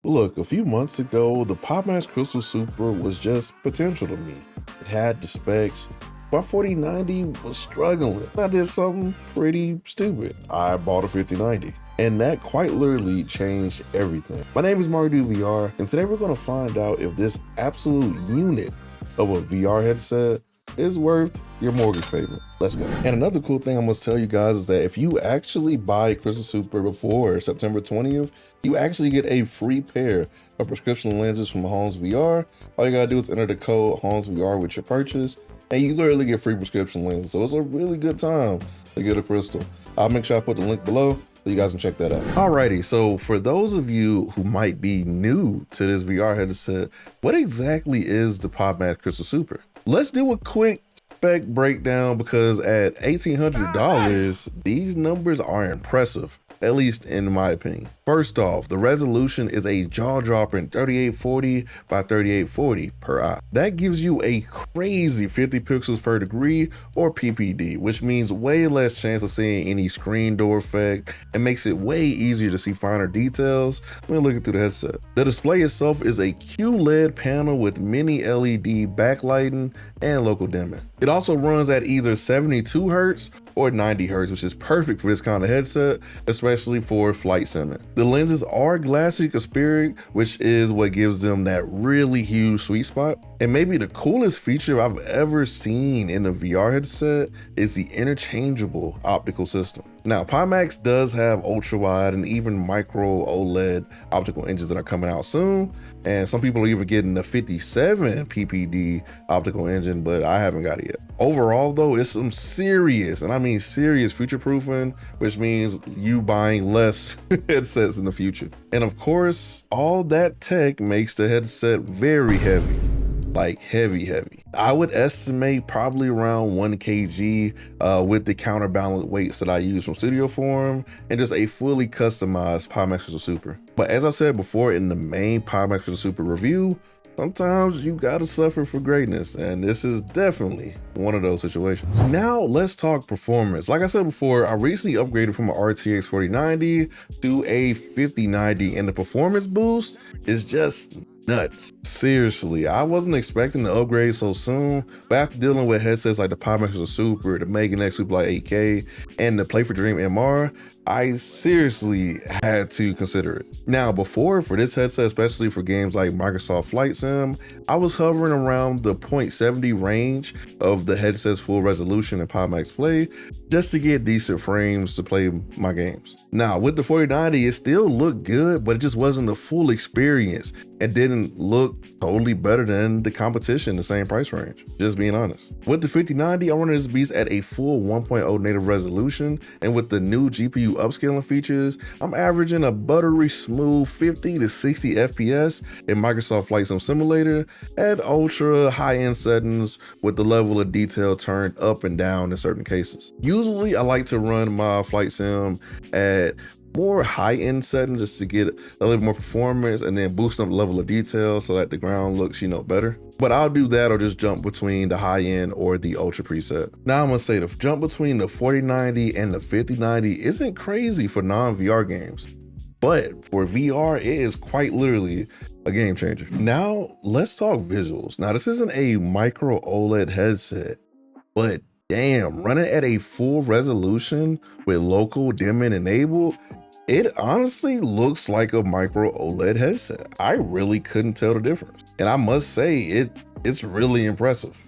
Look, a few months ago, the Pimax Crystal Super was just potential to me. It had the specs. My 4090 was struggling. I did something pretty stupid. I bought a 5090. And that quite literally changed everything. My name is MartydudeVR, and today we're going to find out if this absolute unit of a VR headset is worth your mortgage payment. Let's go. And another cool thing I must tell you guys is that if you actually buy Crystal Super before September 20th, you actually get a free pair of prescription lenses from Homes VR. All you gotta do is enter the code Homes VR with your purchase, and you literally get free prescription lenses. So it's a really good time to get a Crystal. I'll make sure I put the link below so you guys can check that out. Alrighty, so for those of you who might be new to this VR headset, what exactly is the Pimax Crystal Super? Let's do a quick spec breakdown because at $1,800, these numbers are impressive, at least in my opinion. First off, the resolution is a jaw-dropping 3840 by 3840 per eye. That gives you a crazy 50 pixels per degree, or PPD, which means way less chance of seeing any screen door effect and makes it way easier to see finer details when looking through the headset. The display itself is a QLED panel with mini LED backlighting and local dimming. It also runs at either 72 Hz or 90 Hz, which is perfect for this kind of headset, especially for flight sim. The lenses are glassy aspheric, which is what gives them that really huge sweet spot. And maybe the coolest feature I've ever seen in a VR headset is the interchangeable optical system. Now, Pimax does have ultra wide and even micro OLED optical engines that are coming out soon. And some people are even getting the 57 PPD optical engine, but I haven't got it yet. Overall though, it's some serious, and I mean serious future proofing, which means you buying less headsets in the future. And of course, all that tech makes the headset very heavy. Like heavy. I would estimate probably around 1 kg with the counterbalance weights that I use from Studio Forum and just a fully customized Pimax Crystal Super. But as I said before in the main Pimax Crystal Super review, sometimes you gotta suffer for greatness, and this is definitely one of those situations. Now let's talk performance. Like I said before, I recently upgraded from an RTX 4090 to a 5090, and the performance boost is just nuts. Seriously, I wasn't expecting to upgrade so soon, but after dealing with headsets like the Pimax Crystal Super, the Meganex Superlight 8K, and the Play for Dream MR, I seriously had to consider it. Now before, for this headset, especially for games like Microsoft Flight Sim, I was hovering around the 0.70 range of the headset's full resolution in Pimax Play just to get decent frames to play my games. Now with the 4090, it still looked good, but it just wasn't the full experience. It didn't look totally better than the competition in the same price range, just being honest. With the 5090, I wanted this beast at a full 1.0 native resolution, and with the new GPU upscaling features, I'm averaging a buttery smooth 50 to 60 FPS in Microsoft Flight Sim Simulator at ultra high-end settings with the level of detail turned up and down in certain cases. Usually I like to run my Flight Sim at more high-end settings just to get a little more performance and then boost up the level of detail so that the ground looks, better. But I'll do that or just jump between the high-end or the ultra preset. Now I'm gonna say the jump between the 4090 and the 5090 isn't crazy for non-VR games, but for VR, it is quite literally a game changer. Now let's talk visuals. Now this isn't a micro OLED headset, but damn, running at a full resolution with local dimming enabled, it honestly looks like a micro OLED headset. I really couldn't tell the difference. And I must say, it's really impressive.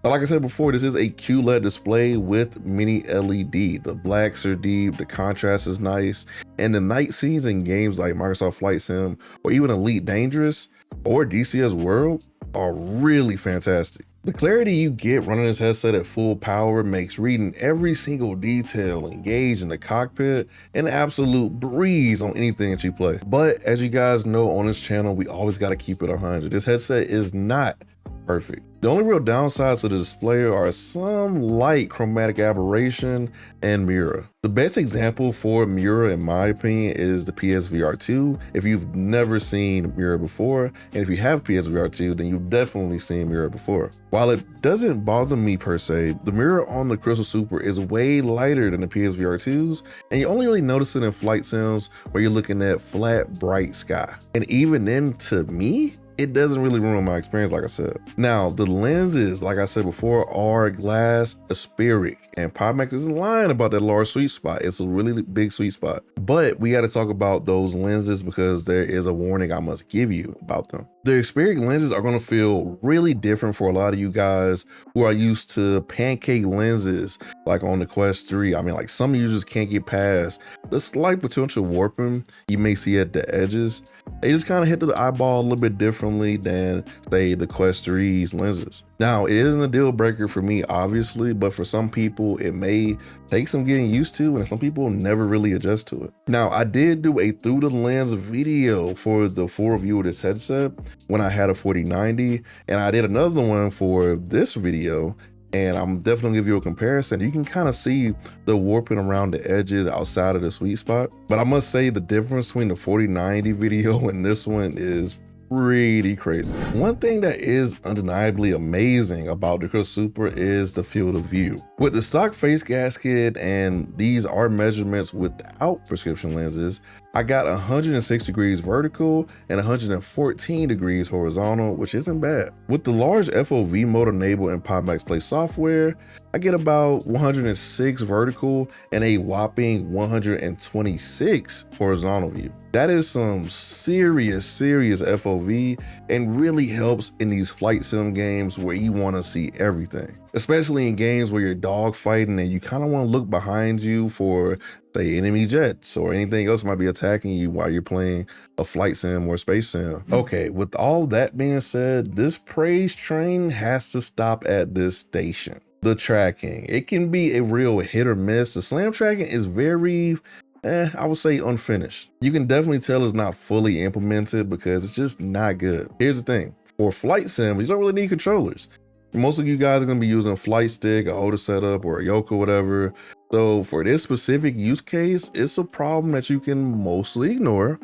But like I said before, this is a QLED display with mini LED. The blacks are deep, the contrast is nice, and the night scenes in games like Microsoft Flight Sim or even Elite Dangerous or DCS World are really fantastic. The clarity you get running this headset at full power makes reading every single detail engaged in the cockpit an absolute breeze on anything that you play. But as you guys know on this channel, we always got to keep it 100. This headset is not perfect. The only real downsides to the display are some light chromatic aberration and mirror. The best example for mirror, in my opinion, is the PSVR 2. If you've never seen mirror before, and if you have PSVR 2, then you've definitely seen mirror before. While it doesn't bother me per se, the mirror on the Crystal Super is way lighter than the PSVR 2's, and you only really notice it in flight sims where you're looking at flat, bright sky. And even then, to me, it doesn't really ruin my experience, like I said. Now, the lenses, like I said before, are glass aspheric, and Pimax isn't lying about that large sweet spot. It's a really big sweet spot. But we got to talk about those lenses because there is a warning I must give you about them. The aspheric lenses are going to feel really different for a lot of you guys who are used to pancake lenses, like on the Quest 3. I mean, like some users can't get past the slight potential warping you may see at the edges. They just kind of hit the eyeball a little bit differently than, say, the Quest 3's lenses. Now, it isn't a deal breaker for me, obviously, but for some people, it may take some getting used to, and some people never really adjust to it. Now, I did do a through the lens video for the full review of this headset when I had a 4090, and I did another one for this video, and I'm definitely gonna give you a comparison. You can kind of see the warping around the edges outside of the sweet spot. But I must say the difference between the 4090 video and this one is pretty crazy. One thing that is undeniably amazing about the Crystal Super is the field of view. With the stock face gasket, and these are measurements without prescription lenses, I got 106 degrees vertical and 114 degrees horizontal, which isn't bad. With the large FOV mode enabled in Pimax Play software, I get about 106 vertical and a whopping 126 horizontal view. That is some serious FOV and really helps in these flight sim games where you want to see everything. Especially in games where you're dog fighting and you kind of want to look behind you for, say, enemy jets or anything else might be attacking you while you're playing a flight sim or space sim. Okay, with all that being said, this praise train has to stop at this station. The tracking, it can be a real hit or miss. The slam tracking is very, I would say unfinished. You can definitely tell it's not fully implemented because it's just not good. Here's the thing, for flight sim, you don't really need controllers. Most of you guys are gonna be using a flight stick, a holder setup, or a yoke or whatever. So for this specific use case, it's a problem that you can mostly ignore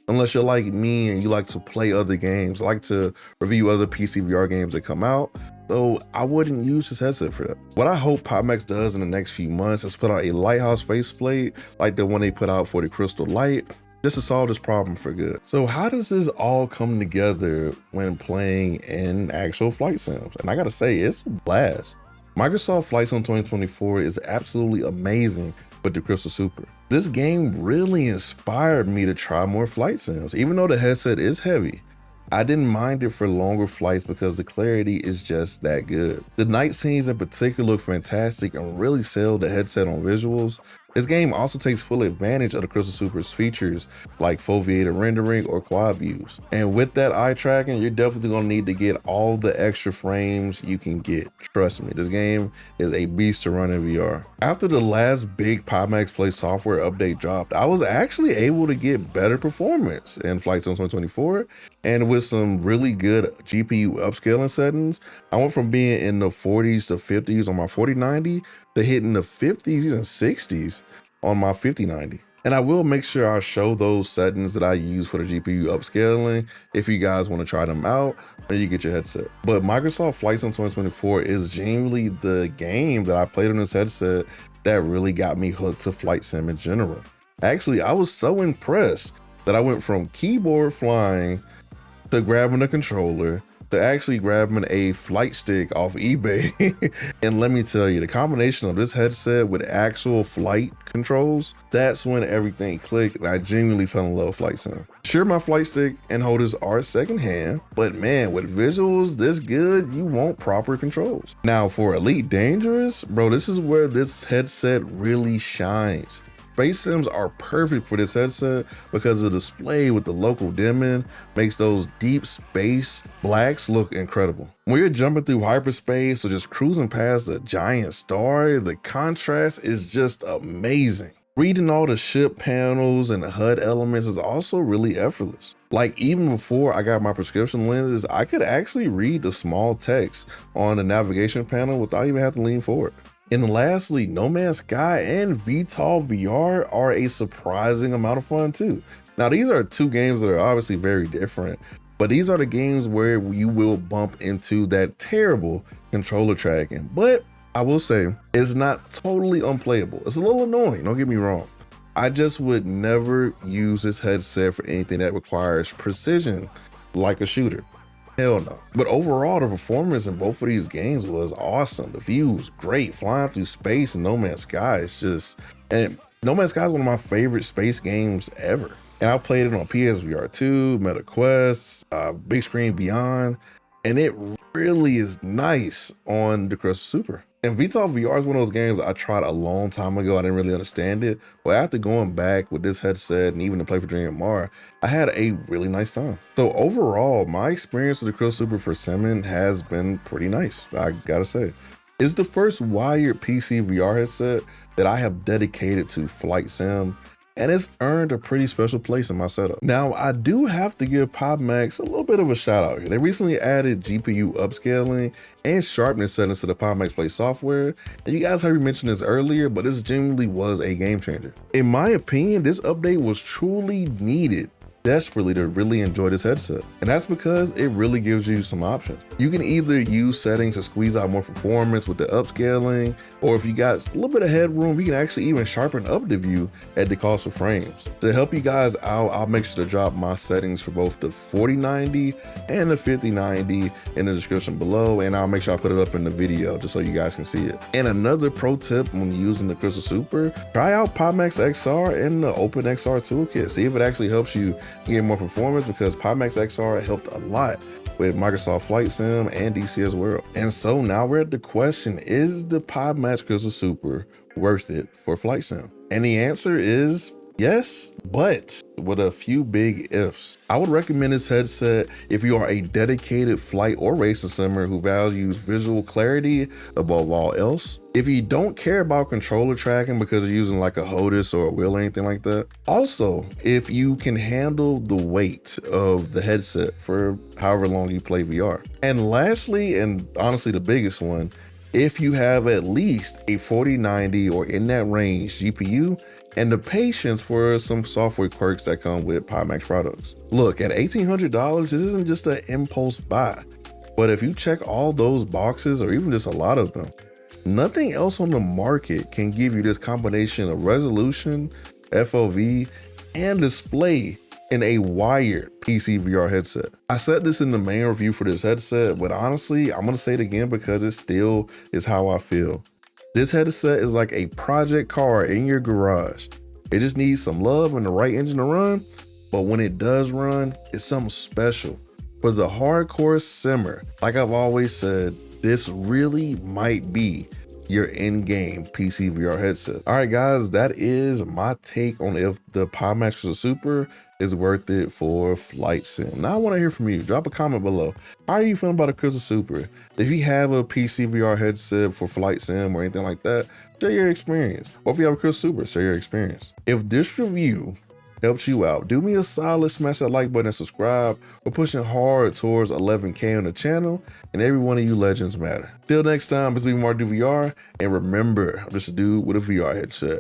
unless you're like me and you like to play other games. I like to review other PC VR games that come out. So I wouldn't use this headset for that. What I hope Pimax does in the next few months is put out a lighthouse faceplate like the one they put out for the Crystal Light, just to solve this problem for good. So how does this all come together when playing in actual flight sims? And I gotta say, it's a blast. Microsoft Flight Sim 2024 is absolutely amazing with the Crystal Super. This game really inspired me to try more flight sims. Even though the headset is heavy, I didn't mind it for longer flights because the clarity is just that good. The night scenes in particular look fantastic and really sell the headset on visuals. This game also takes full advantage of the Crystal Super's features like foveated rendering or quad views. And with that eye tracking, you're definitely gonna need to get all the extra frames you can get. Trust me, this game is a beast to run in VR. After the last big Pimax Play software update dropped, I was actually able to get better performance in Flight Sim 2024. And with some really good GPU upscaling settings, I went from being in the 40s to 50s on my 4090 to hitting the 50s and 60s on my 5090. And I will make sure I show those settings that I use for the GPU upscaling if you guys want to try them out when you get your headset. But Microsoft Flight Sim 2024 is genuinely the game that I played on this headset that really got me hooked to flight sim in general. Actually, I was so impressed that I went from keyboard flying to grabbing a controller to actually grabbing a flight stick off eBay. And let me tell you, the combination of this headset with actual flight controls, that's when everything clicked and I genuinely fell in love with flight sim. Sure, my flight stick and holders are secondhand, but man, with visuals this good, you want proper controls. Now for Elite Dangerous, bro, this is where this headset really shines. Space sims are perfect for this headset because the display with the local dimming makes those deep space blacks look incredible. When you're jumping through hyperspace or just cruising past a giant star, the contrast is just amazing. Reading all the ship panels and the HUD elements is also really effortless. Like even before I got my prescription lenses, I could actually read the small text on the navigation panel without even having to lean forward. And lastly, No Man's Sky and VTOL VR are a surprising amount of fun too. Now these are two games that are obviously very different, but these are the games where you will bump into that terrible controller tracking. But I will say it's not totally unplayable. It's a little annoying, don't get me wrong. I just would never use this headset for anything that requires precision like a shooter. Hell no. But overall, the performance in both of these games was awesome. The view was great, flying through space in No Man's Sky. It's just, and No Man's Sky is one of my favorite space games ever. And I played it on PSVR 2, Meta Quest, Bigscreen Beyond, and it really is nice on the Crystal Super. And VTOL VR is one of those games I tried a long time ago. I didn't really understand it. But after going back with this headset and even to play for DreamMR, I had a really nice time. So overall, my experience with the Crystal Super for simming has been pretty nice, I gotta say. It's the first wired PC VR headset that I have dedicated to flight sim, and it's earned a pretty special place in my setup. Now, I do have to give Pimax a little bit of a shout out here. They recently added GPU upscaling and sharpness settings to the Pimax Play software. And you guys heard me mention this earlier, but this genuinely was a game changer. In my opinion, this update was truly needed desperately to really enjoy this headset. And that's because it really gives you some options. You can either use settings to squeeze out more performance with the upscaling, or if you got a little bit of headroom, you can actually even sharpen up the view at the cost of frames. To help you guys out, I'll make sure to drop my settings for both the 4090 and the 5090 in the description below, and I'll make sure I put it up in the video just so you guys can see it. And another pro tip when using the Crystal Super, try out Pimax XR and the OpenXR toolkit. See if it actually helps you get more performance, because Pimax XR helped a lot with Microsoft Flight Sim and DCS World. And so now we're at the question, is the Pimax Crystal Super worth it for Flight Sim? And the answer is yes, but with a few big ifs. I would recommend this headset if you are a dedicated flight or racing simmer who values visual clarity above all else. If you don't care about controller tracking because you're using like a HOTAS or a wheel or anything like that. Also, if you can handle the weight of the headset for however long you play VR. And lastly, and honestly the biggest one, if you have at least a 4090 or in that range GPU and the patience for some software quirks that come with Pimax products. Look, at $1,800, this isn't just an impulse buy, but if you check all those boxes, or even just a lot of them, nothing else on the market can give you this combination of resolution, FOV, and display in a wired PC VR headset. I said this in the main review for this headset, but honestly, I'm gonna say it again because it still is how I feel. This headset is like a project car in your garage. It just needs some love and the right engine to run, but when it does run, it's something special. For the hardcore simmer, like I've always said, this really might be your in-game PC VR headset. All right, guys, that is my take on if the Pimax Crystal Super is worth it for flight sim. Now I want to hear from you. Drop a comment below. How are you feeling about a Crystal Super? If you have a PC VR headset for flight sim or anything like that, share your experience. Or if you have a Crystal Super, share your experience. If this review helps you out, do me a solid, smash that like button and subscribe. We're pushing hard towards 11K on the channel, and every one of you legends matter. Till next time, it's been MartydudeVR, and remember, I'm just a dude with a VR headset.